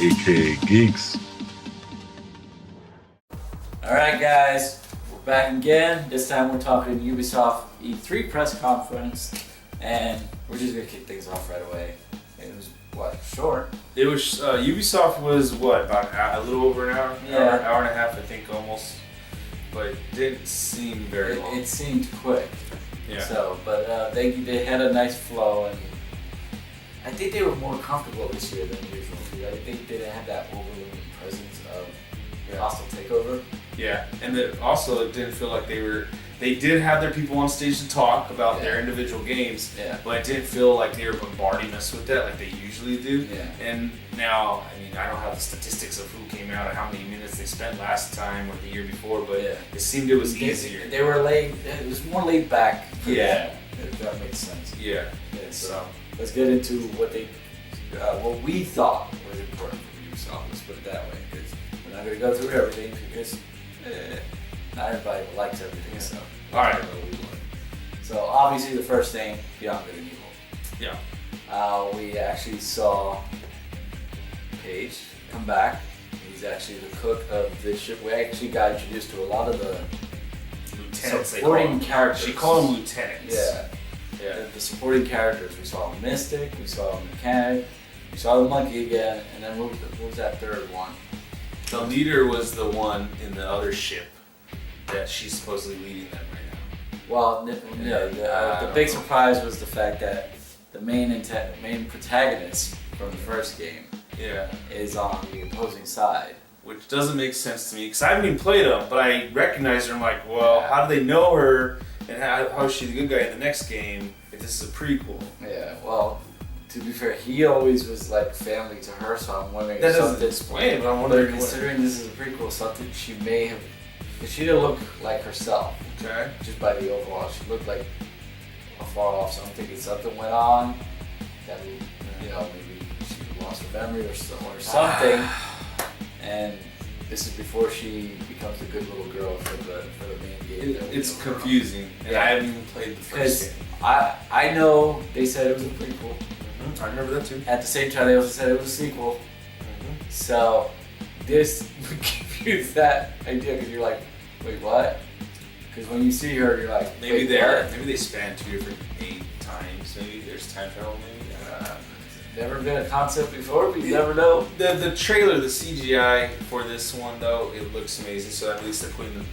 aka Geeks. Alright guys, we're back again. This time we're talking Ubisoft E3 press conference, and we're just gonna kick things off right away. It was short? It was Ubisoft was about a little over an hour, Yeah. hour and a half, I think almost, but it didn't seem very long. It seemed quick. Yeah. So, but they had a nice flow, and I think they were more comfortable this year than usual. I think they didn't have that overwhelming presence of hostile takeover. Yeah, and also it didn't feel like they did have their people on stage to talk about their individual games, but it didn't feel like they were bombarding us with that like they usually do. Yeah. And now, I mean, I don't have the statistics of who came out and how many minutes they spent last time or the year before, but it seemed it was easier. They were it was more laid back for them, if that makes sense. Yeah. So let's get into what we thought was important for Ubisoft. Let's put it that way, because we're not going to go through everything, because not everybody likes everything. So all right. So obviously the first thing, Beyond Good and Evil. Yeah. We actually saw Paige come back. He's actually the cook of the ship. We actually got introduced to a lot of the Lieutenants, supporting characters. She called them lieutenants. Yeah. The supporting characters. We saw Mystic, we saw Mechanic, we saw the monkey again, and then what was that third one? The leader was the one in the other ship that she's supposedly leading them right now. Well, the big surprise was the fact that the main protagonist from the first game is on the opposing side. Which doesn't make sense to me, because I haven't even played them, but I recognize her. I'm like, well, how do they know her, and how is she the good guy in the next game if this is a prequel? Yeah, well, to be fair, he always was like family to her, so I'm wondering That if doesn't something's explain it, but I'm wondering considering this is a prequel, something she may have, because she didn't look like herself. Okay. Just by the overall, she looked like far off, so I'm thinking something went on, that maybe she lost her memory or something, and this is before she becomes the good little girl for the main game. It's confusing, and I haven't even played the first game. I know they said it was a prequel. I remember that too. At the same time, they also said it was a sequel. So this would give you that idea, because you're like, wait, what? Because when you see her, you're like, maybe they span 2 different times. Maybe there's time travel. Maybe. Never been a concept before, but you never know. The trailer, the CGI for this one though, it looks amazing. So at least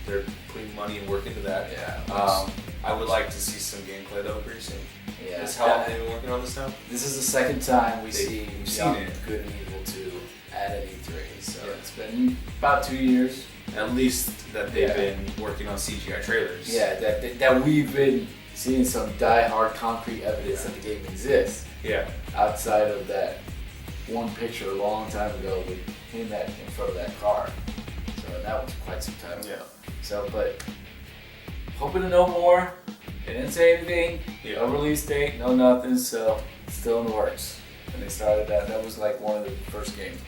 they're putting money and work into that. Yeah. I would like to see some gameplay though pretty soon. Yeah. That's how they've been working on this now. This is the second time we've seen it. Good and Evil 2 at an E3. So it's been about 2 years. At least that they've been working on CGI trailers. Yeah, that we've been seeing some die-hard concrete evidence that the game exists. Yeah. Outside of that one picture a long time ago with him in front of that car. So that was quite some time ago. So, but hoping to know more. They didn't say anything. No release date, no nothing. So still in the works. And they started that. That was like one of the first games.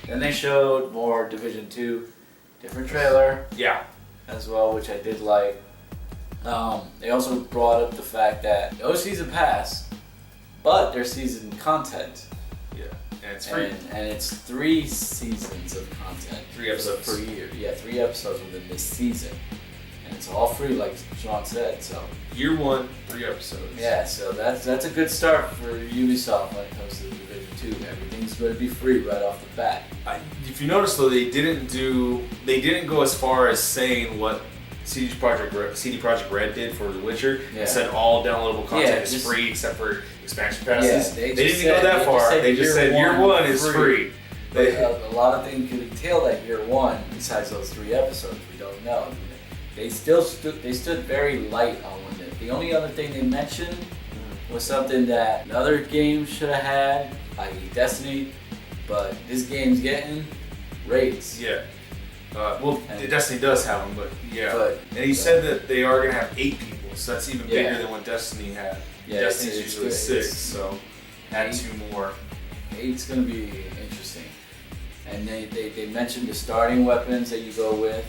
Then they showed more Division 2, different trailer. Yeah. As well, which I did like. They also brought up the fact that no season pass, but there's season content. Yeah, and it's free. And it's 3 seasons of content. 3 episodes per year. Yeah, 3 episodes within this season. And it's all free, like Sean said. So year 1, 3 episodes. Yeah, so that's a good start for Ubisoft when it comes to Division 2. Everything's going to be free right off the bat. If you notice though, they didn't go as far as saying what CD Projekt Red did for The Witcher. It said all downloadable content is free except for expansion passes. Yeah, they didn't go that far. They just said year one is free. A lot of things could entail that year 1 besides those 3 episodes. We don't know. They stood very light on one. The only other thing they mentioned was something that another game should have had, i.e. Destiny, but this game's getting raids. Yeah. Destiny does have them, but and he said that they are going to have 8 people, so that's even bigger than what Destiny had. Yeah, Destiny's usually 6, so add 2 more. 8's going to be interesting. And they mentioned the starting weapons that you go with.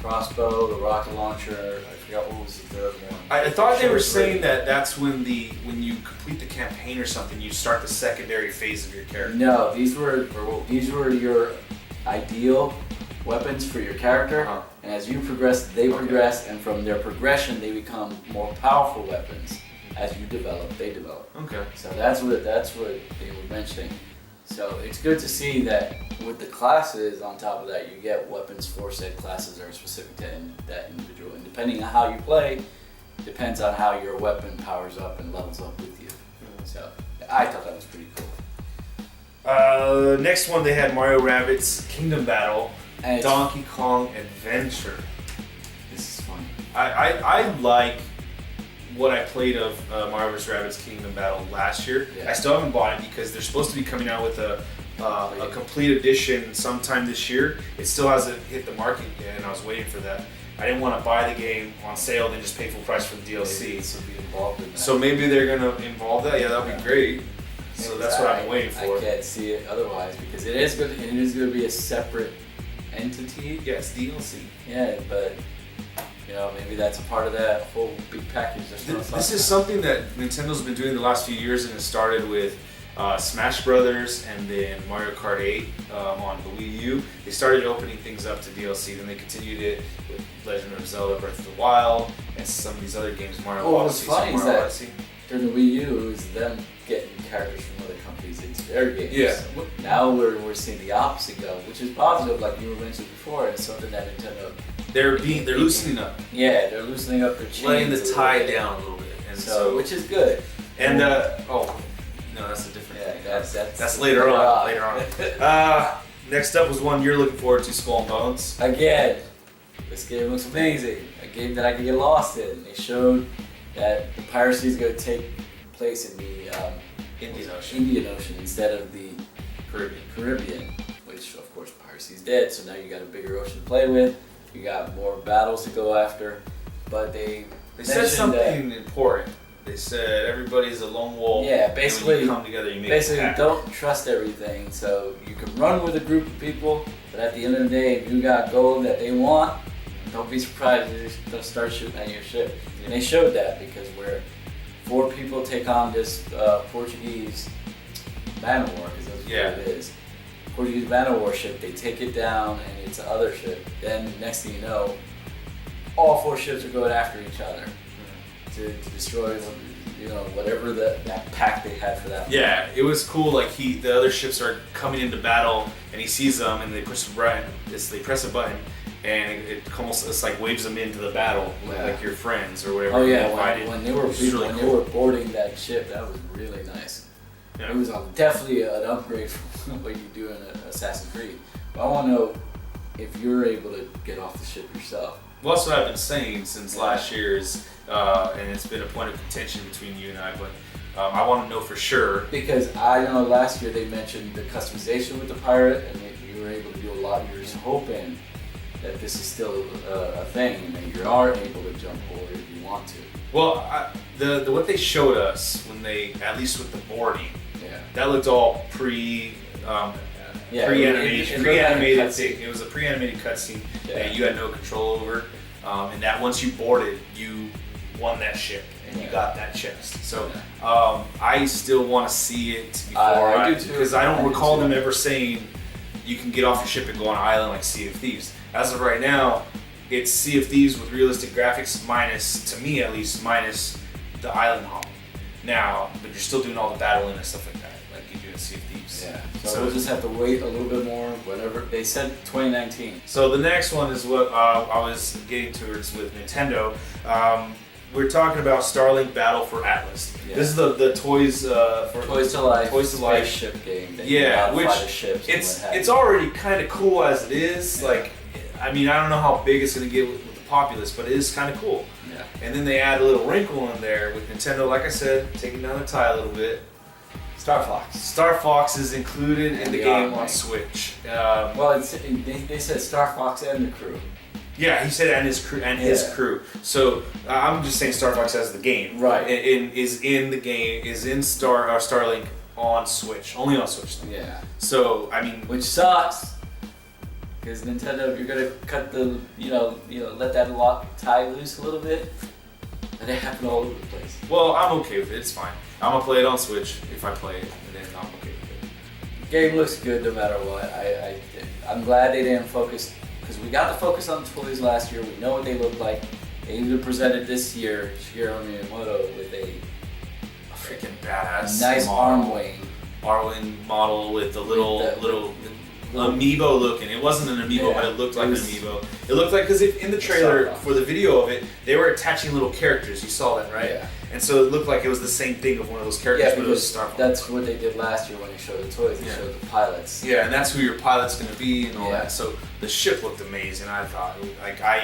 crossbow, the rocket launcher. I forgot what was the third one. I thought they were saying that that's when you complete the campaign or something, you start the secondary phase of your character. No, these were your ideal weapons for your character, and as you progress, they progress, and from their progression, they become more powerful weapons. As you develop, they develop. Okay. So that's what they were mentioning. So it's good to see that with the classes on top of that, you get weapons for said classes that are specific to that individual. And depending on how you play, depends on how your weapon powers up and levels up with you. So I thought that was pretty cool. Next one, they had Mario Rabbids Kingdom Battle, and Donkey Kong Adventure. This is funny. I like what I played of Mario vs. Rabbids Kingdom Battle last year. Yeah. I still haven't bought it because they're supposed to be coming out with a complete edition sometime this year. It still hasn't hit the market yet, and I was waiting for that. I didn't want to buy the game on sale and just pay full price for the DLC. Be involved in that. So maybe they're going to involve that. Yeah, that would be great. So that's what I'm waiting for. I can't see it otherwise because it is going to be a separate entity. Yeah, it's DLC. Yeah, but maybe that's a part of that whole big package. This is something that Nintendo's been doing the last few years, and it started with Smash Brothers and then Mario Kart 8 on the Wii U. They started opening things up to DLC, then they continued it with Legend of Zelda Breath of the Wild and some of these other games, Mario Odyssey. What's funny is that during the Wii U, it was them getting characters from other companies into their games. Yeah. Now we're seeing the opposite go, which is positive, like you mentioned before, and something that Nintendo. They're loosening up. Yeah, they're loosening up their chains. Letting the tide down a little bit. And so which is good. And no, that's a different thing. That's later on. Next up was one you're looking forward to, Skull and Bones. Again, this game looks amazing. A game that I could get lost in. They showed that the piracy is going to take place in the Indian Ocean instead of the Caribbean, which of course piracy is dead. So now you got a bigger ocean to play with. You got more battles to go after, but they said something important. They said everybody's a lone wolf. Yeah, basically, when you come together, you make basically don't trust everything. So you can run with a group of people, but at the end of the day, if you got gold that they want, don't be surprised if they'll start shooting at your ship. And they showed that because where 4 people take on this Portuguese man of war, because that's what it is. Portuguese man of war ship, they take it down and it's the other ship. Then next thing you know, all 4 ships are going after each other to destroy whatever that pack they had for that. Yeah, it was cool. Like the other ships are coming into battle and he sees them and they press a button. They press a button and it almost like waves them into the battle like your friends or whatever. Oh yeah, when they were boarding that ship, that was really nice. Yeah. It was definitely an upgrade from what you do in Assassin's Creed. But I want to know if you're able to get off the ship yourself. Well, that's what I've been saying since last year's, and it's been a point of contention between you and I, but I want to know for sure. Because I know last year they mentioned the customization with the pirate, and that you were able to do a lot. You're just hoping that this is still a thing, and that you are able to jump forward if you want to. Well, what they showed us when they, at least with the boarding, that looked all pre-animated thing. It was a pre-animated cutscene that you had no control over, and that once you boarded, you won that ship and you got that chest. So I still want to see it before because I don't recall them ever saying you can get off your ship and go on an island like Sea of Thieves. As of right now, it's Sea of Thieves with realistic graphics minus, to me at least, minus the island hop. Now, but you're still doing all the battling and stuff like that, like you do in Sea of Thieves. Yeah. So we'll just have to wait a little bit more. Whatever they said, 2019. So the next one is what I was getting towards with Nintendo. We're talking about Starlink Battle for Atlas. Yeah. This is the toys for Toys to Life spaceship game. That which the ships it's already kind of cool as it is. Yeah. Like, I mean, I don't know how big it's gonna get with the populace, but it is kind of cool. Yeah. And then they add a little wrinkle in there with Nintendo, like I said, taking down the tie a little bit. Star Fox. Star Fox is included in the game on Switch. Well, they said Star Fox and the crew. Yeah, he said and his crew. So I'm just saying Star Fox as the game. Right. Is in the game, is in Starlink on Switch, only on Switch. Yeah. So I mean, which sucks. Because Nintendo, you're gonna cut the, let that tie loose a little bit, and it happen all over the place. Well, I'm okay with it. It's fine. I'm gonna play it on Switch if I play it, and then I'm okay with it. The game looks good no matter what. I'm glad they didn't focus, because we got to focus on the toys last year. We know what they look like. They even presented this year Shigeru Miyamoto with a freaking badass, nice Arwing model with the little amiibo looking. It wasn't an amiibo, but it looked like an amiibo. It looked like, because in the trailer for the video of it, they were attaching little characters. You saw that, right? Yeah. And so it looked like it was the same thing of one of those characters. Yeah, but it was Star Wars. That's what they did last year when they showed the toys. They showed the pilots. Yeah, and that's who your pilot's going to be and all that. So the ship looked amazing. I thought,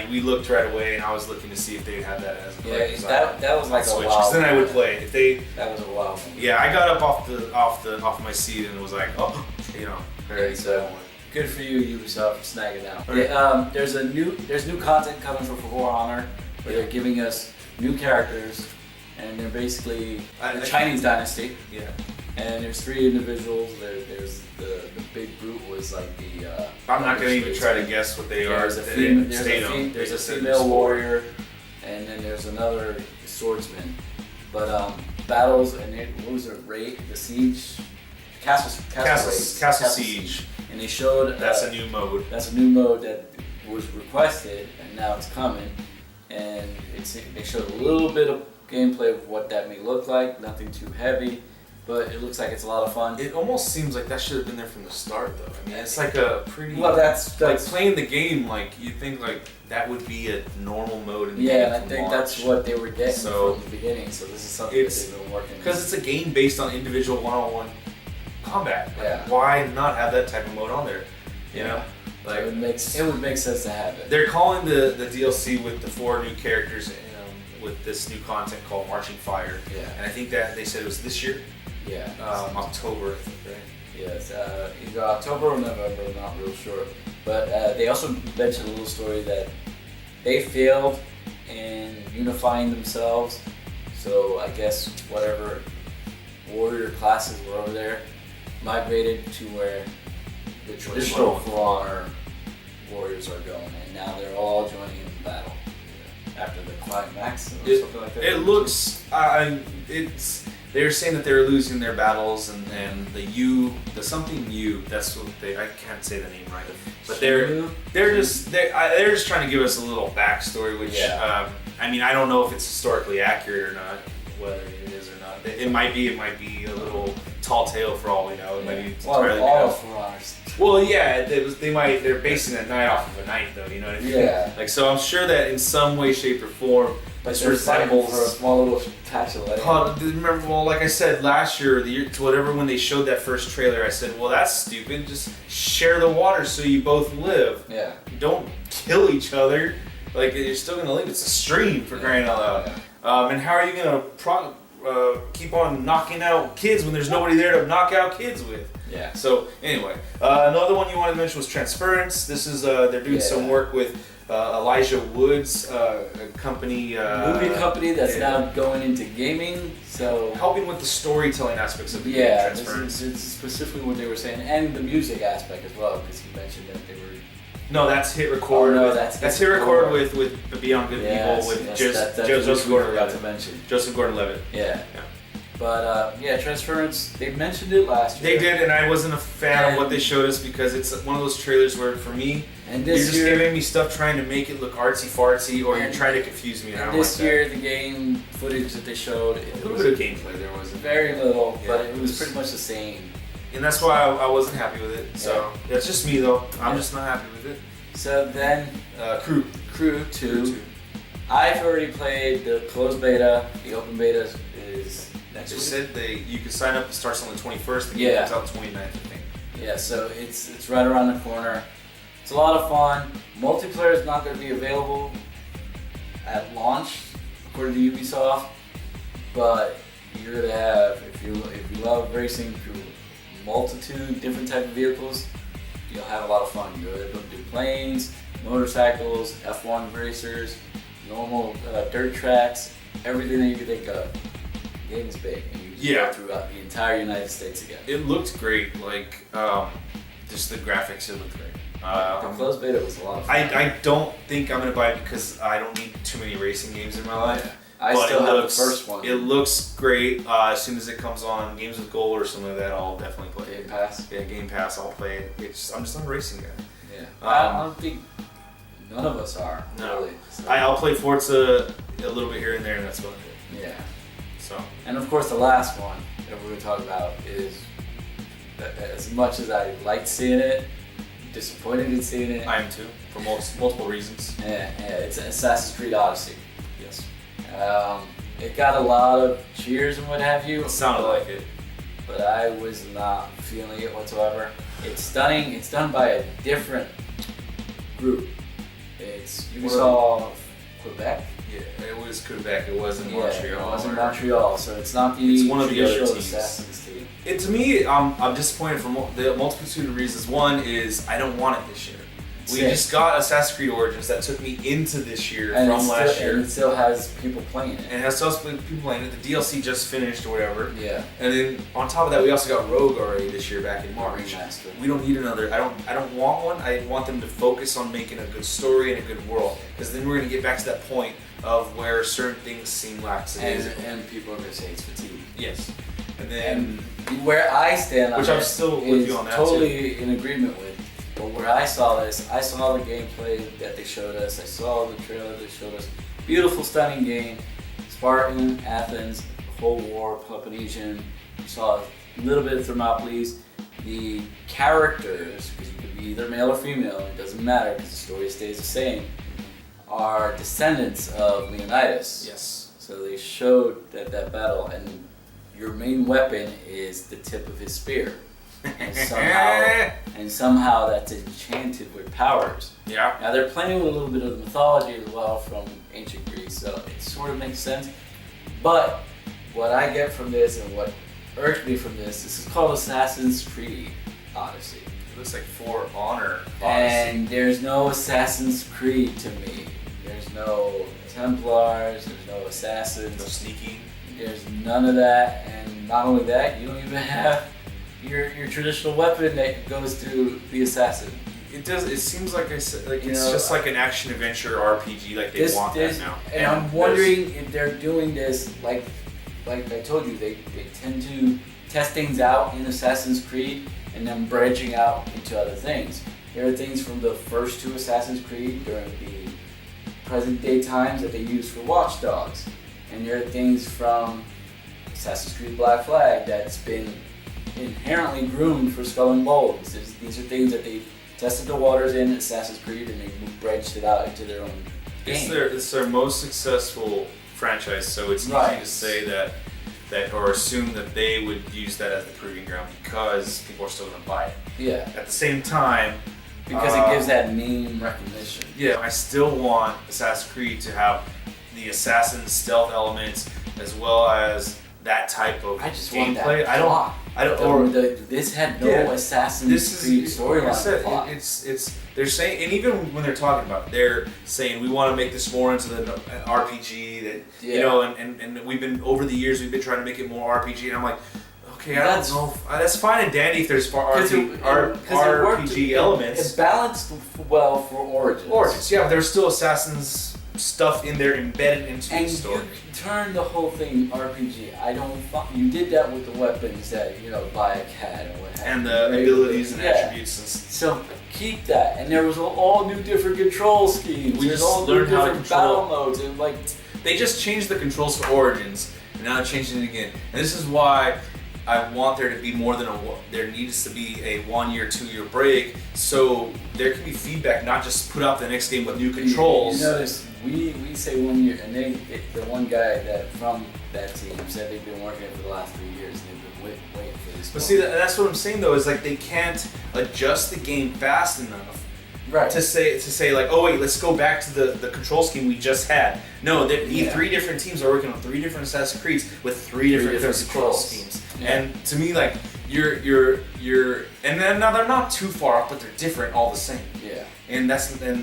we looked right away, and I was looking to see if they had that as a that was like a wow. Because then I would play it. If they. That was a wow. Yeah, I got up off my seat and was like, oh, very so. Good for you, Ubisoft, for snagging out. Okay. There's new content coming for For Honor, where they're giving us new characters, and they're basically the Chinese dynasty. Yeah. And there's 3 individuals. There's the big brute was like the. I'm not gonna even try to guess what they are. There's a female warrior, and then there's another swordsman. But battles and what was it? The siege, Castle Siege. And they showed that's a new mode. That's a new mode that was requested, and now it's coming. And they showed a little bit of gameplay of what that may look like. Nothing too heavy, but it looks like it's a lot of fun. It almost seems like that should have been there from the start, though. I mean, it's like a pretty. Well, that's like playing the game. Like you think like that would be a normal mode in the game. Yeah, and I think that's what they were getting from the beginning. So this is something that they've been working. Because it's a game based on individual one-on-one combat. Yeah. Why not have that type of mode on there? You know, like it would make sense to have it. They're calling the DLC with the 4 new characters with this new content called Marching Fire. Yeah. And I think that they said it was this year. Yeah. October, I think, right? Yes, either October or November. I'm not real sure. But they also mentioned a little story that they failed in unifying themselves. So I guess whatever warrior classes were over there migrated to where the traditional For Honor warriors are going, and now they're all joining in battle after the climax or something like that. It looks, they're saying that they're losing their battles, and the something U. That's what I can't say the name right, but they're just trying to give us a little backstory, which I mean, I don't know if it's historically accurate or not, whether it is or not. It might be a little tall tale for all we know. It might be entirely made up. Well, yeah, they're basing a night off of a night, though. You know what I mean? Yeah. Like, so I'm sure that in some way, shape, or form, this resembles for a small little patch of land. Remember, well, like I said last year, whatever, when they showed that first trailer, I said, well, that's stupid. Just share the water so you both live. Yeah. Don't kill each other. Like, you're still gonna live. It's a stream, for crying out loud. Yeah. And how are you gonna keep on knocking out kids when there's nobody there to knock out kids with? Yeah. So anyway, another one you wanted to mention was Transference. This is they're doing some work with Elijah Wood's company, movie company that's now going into gaming. So helping with the storytelling aspects of the game. Transference. This is specifically what they were saying, and the music aspect as well, because he mentioned that they were. No, that's Hit Record. Oh, no, that's Hit Record with Beyond Good People with Joseph Gordon-Levitt. Joseph Gordon-Levitt. Yeah. But Transference, they mentioned it last year. They did, and I wasn't a fan of what they showed us, because it's one of those trailers where, for me, you're just giving me stuff trying to make it look artsy-fartsy, or you're trying to confuse me. And this year, the game footage that they showed, a little bit of gameplay there was. Very little, but it was pretty much the same. And that's why I wasn't happy with it. So that's just me, though. I'm just not happy with it. So then, Crew 2. 2. I've already played the closed beta. The open beta is next week. They said you can sign up. It starts on the 21st. The game comes out the 29th, I think. Yeah, so it's right around the corner. It's a lot of fun. Multiplayer is not going to be available at launch, according to Ubisoft. But you're going to have, if you love racing through multitude different type of vehicles, you'll have a lot of fun. You're able to do planes, motorcycles, F1 racers, normal dirt tracks, everything that you can think of. The game is big, and you can go throughout the entire United States again. It looked great. Like, just the graphics, it looked great. The closed beta was a lot of fun. I don't think I'm gonna buy it because I don't need too many racing games in my life. Yeah. I still have the first one. It looks great. As soon as it comes on Games with Gold or something like that, I'll definitely play it. Game Pass? Yeah, Game Pass, I'll play it. I'm just not a racing guy. Yeah. I don't think none of us are. No. Really. So. I'll play Forza a little bit here and there, and that's about it. Yeah. So. And of course, the last one that we're going to talk about is that as much as I liked seeing it, disappointed in seeing it. I am too, for multiple reasons. Yeah, it's Assassin's Creed Odyssey. Yes. It got a lot of cheers and what have you. It sounded like it. But I was not feeling it whatsoever. It's stunning. It's done by a different group. It's Ubisoft Quebec. Yeah, it was Quebec. It wasn't Montreal. It wasn't Montreal, so it's not the it's one of the other teams. Assassin's team. To me, I'm disappointed for the multitude of reasons. One is I don't want it this year. We just got Assassin's Creed Origins that took me into this year from last year. And it still has people playing it. And it has still people playing it. The DLC just finished or whatever. Yeah. And then on top of that, we also got Rogue already this year back in March. Remastered. We don't need another. I don't want one. I want them to focus on making a good story and a good world. Because then we're going to get back to that point of where certain things seem lackadaisical. And people are going to say it's fatigue. Yes. And then where I stand on which I'm still with you on that totally too. in agreement with. But where I saw this, I saw the gameplay that they showed us. I saw the trailer they showed us. Beautiful, stunning game. Spartan, Athens, the whole war, Peloponnesian. You saw a little bit of Thermopylae. The characters, because you could be either male or female, it doesn't matter because the story stays the same, are descendants of Leonidas. Yes. So they showed that battle, and your main weapon is the tip of his spear. And somehow that's enchanted with powers. Yeah. Now they're playing with a little bit of the mythology as well from ancient Greece, so it sort of makes sense. But what I get from this and what irked me from this is called Assassin's Creed Odyssey. It looks like For Honor Odyssey. And there's no Assassin's Creed to me. There's no Templars, there's no Assassins. No sneaking. There's none of that, and not only that, you don't even have your traditional weapon that goes to the assassin. It does. It seems like it's just like an action adventure RPG. Like they want that now. And I'm wondering if they're doing this like I told you, they tend to test things out in Assassin's Creed and then branching out into other things. There are things from the first two Assassin's Creed during the present day times that they use for Watch Dogs, and there are things from Assassin's Creed Black Flag that's been inherently groomed for Skull and Bones. These are things that they've tested the waters in Assassin's Creed and they've branched it out into their own game. It's their most successful franchise, so it's easy to say that or assume that they would use that as the proving ground because people are still going to buy it. Yeah. At the same time, because it gives that name recognition. Yeah, I still want Assassin's Creed to have the assassin stealth elements as well as that type of gameplay. This had no Assassin's Creed storyline plot. It's they're saying, and even when they're talking about it, they're saying we want to make this more into the RPG that you know, and we've been over the years we've been trying to make it more RPG, and I'm like, okay, I don't know. That's fine and dandy if there's RPG elements. It balanced well for Origins. Origins, yeah, but there's still assassins stuff in there embedded into the story. You turn the whole thing RPG. You did that with the weapons that buy a cat or what have you. And the abilities and attributes. So keep that. And there was all new different control schemes. There's all new different battle modes and they just changed the controls for Origins and now they're changing it again. And this is why I want there to be more than there needs to be a 1 year, 2 year break, so there can be feedback, not just put out the next game with new controls. You notice we say 1 year, and the one guy from that team said they've been working it for the last 3 years, and they've been waiting for this. But see, that's what I'm saying though, is like they can't adjust the game fast enough. Right. To say like, oh wait, let's go back to the control scheme we just had. No, three different teams are working on 3 different Assassin's Creeds with three different control schemes. Yeah. And to me, like you're and then now they're not too far off, but they're different all the same. Yeah. And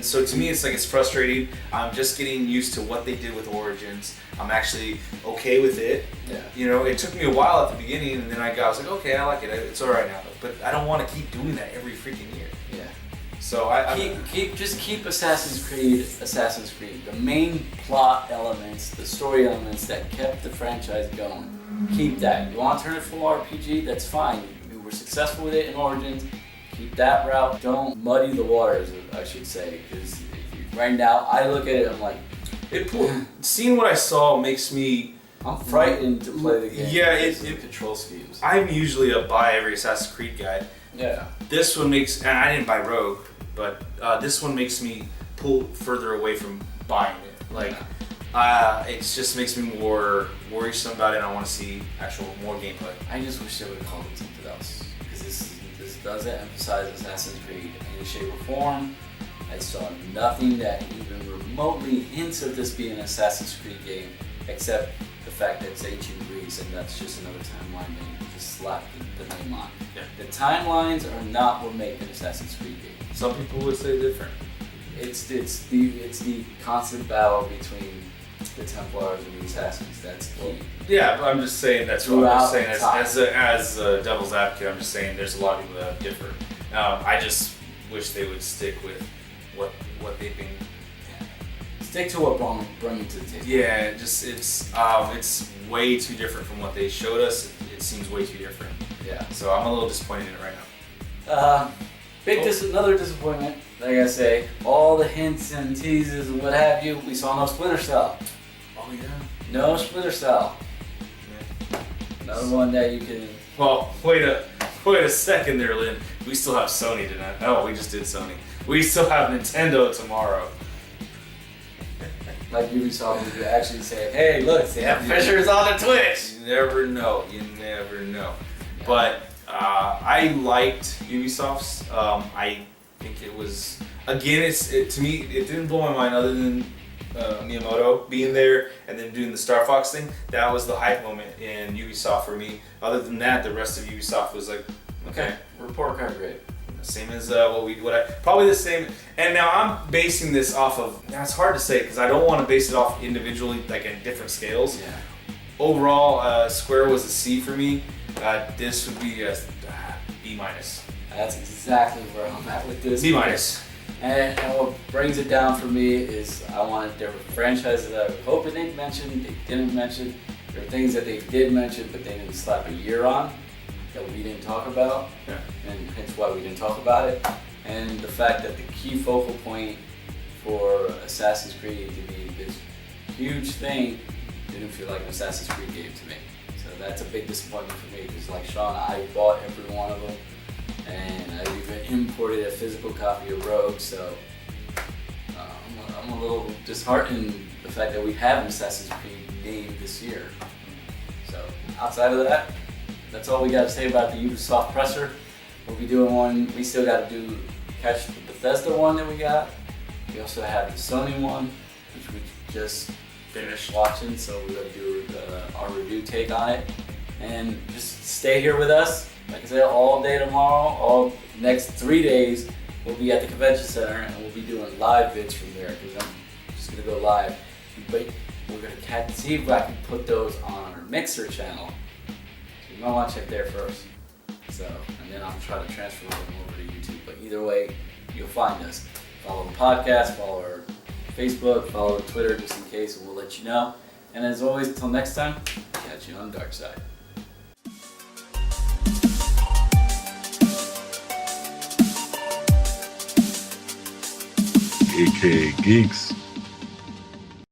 so to me, it's frustrating. I'm just getting used to what they did with Origins. I'm actually okay with it. Yeah. It took me a while at the beginning, and then I was like, okay, I like it. It's all right now. But I don't want to keep doing that every freaking year. Yeah. So keep Assassin's Creed. The main plot elements, the story elements that kept the franchise going. Keep that. You want to turn it full RPG? That's fine. You were successful with it in Origins. Keep that route. Don't muddy the waters, I should say, because right now I look at it. I'm like, seeing what I saw makes me. I'm frightened to play the game. Yeah, the control schemes. I'm usually a buy every Assassin's Creed guy. Yeah. This one makes, and I didn't buy Rogue, but this one makes me pull further away from buying it. Like, it just makes me more worrisome about it. And I want to see more gameplay. I just wish they would have called it something else, because this doesn't emphasize Assassin's Creed in any shape or form. I saw nothing that even remotely hints of this being an Assassin's Creed game, except the fact that it's ancient Greece and that's just another timeline that you just slap the name on. Yeah. The timelines are not what make an Assassin's Creed game. Some people would say different. It's the constant battle between the Templars and the Assassins. That's key. Yeah, but I'm just saying that's what I'm saying as a devil's advocate. I'm just saying there's a lot of people that differ. I just wish they would stick with what they've been. Stick to what brought me to the table. Yeah, it's way too different from what they showed us. It seems way too different. Yeah. So I'm a little disappointed in it right now. Another disappointment. Like I say, all the hints and teases and what have you. We saw no Splinter Cell. Oh yeah. No Splinter Cell. Yeah. Another one that you can. Well, wait a second there, Lynn. We still have Sony tonight. Oh, we just did Sony. We still have Nintendo tomorrow. Like Ubisoft would actually say, hey, look, Sam Fisher's on the Twitch. You never know. Yeah. But I liked Ubisoft's. I think it was, again, to me, it didn't blow my mind other than Miyamoto being there and then doing the Star Fox thing. That was the hype moment in Ubisoft for me. Other than that, the rest of Ubisoft was like, okay. Report card grade. Same as probably the same. And now I'm basing this off of. Now it's hard to say because I don't want to base it off individually, like in different scales. Yeah. Overall, Square was a C for me. This would be a B-. That's exactly where I'm at with this. B-. And what brings it down for me is there were franchises that I was hoping they'd mention, they didn't mention. There were things that they did mention, but they didn't slap a year on that we didn't talk about, and hence why we didn't talk about it. And the fact that the key focal point for Assassin's Creed to be this huge thing didn't feel like an Assassin's Creed game to me. So that's a big disappointment for me, because like Sean, I bought every one of them, and I even imported a physical copy of Rogue, so I'm a little disheartened the fact that we have an Assassin's Creed game this year. So outside of that, that's all we got to say about the Ubisoft presser. We'll be doing one. We still got to catch the Bethesda one that we got. We also have the Sony one, which we just finished watching. So we're going to do our review take on it. And just stay here with us. Like I said, all day tomorrow, all next 3 days, we'll be at the convention center and we'll be doing live vids from there, because I'm just going to go live. But we're going to see if I can put those on our Mixer channel. You might want to check there first. So, and then I'll try to transfer them over to YouTube. But either way, you'll find us. Follow the podcast, follow our Facebook, follow Twitter just in case, and we'll let you know. And as always, until next time, catch you on the dark side. AK Geeks.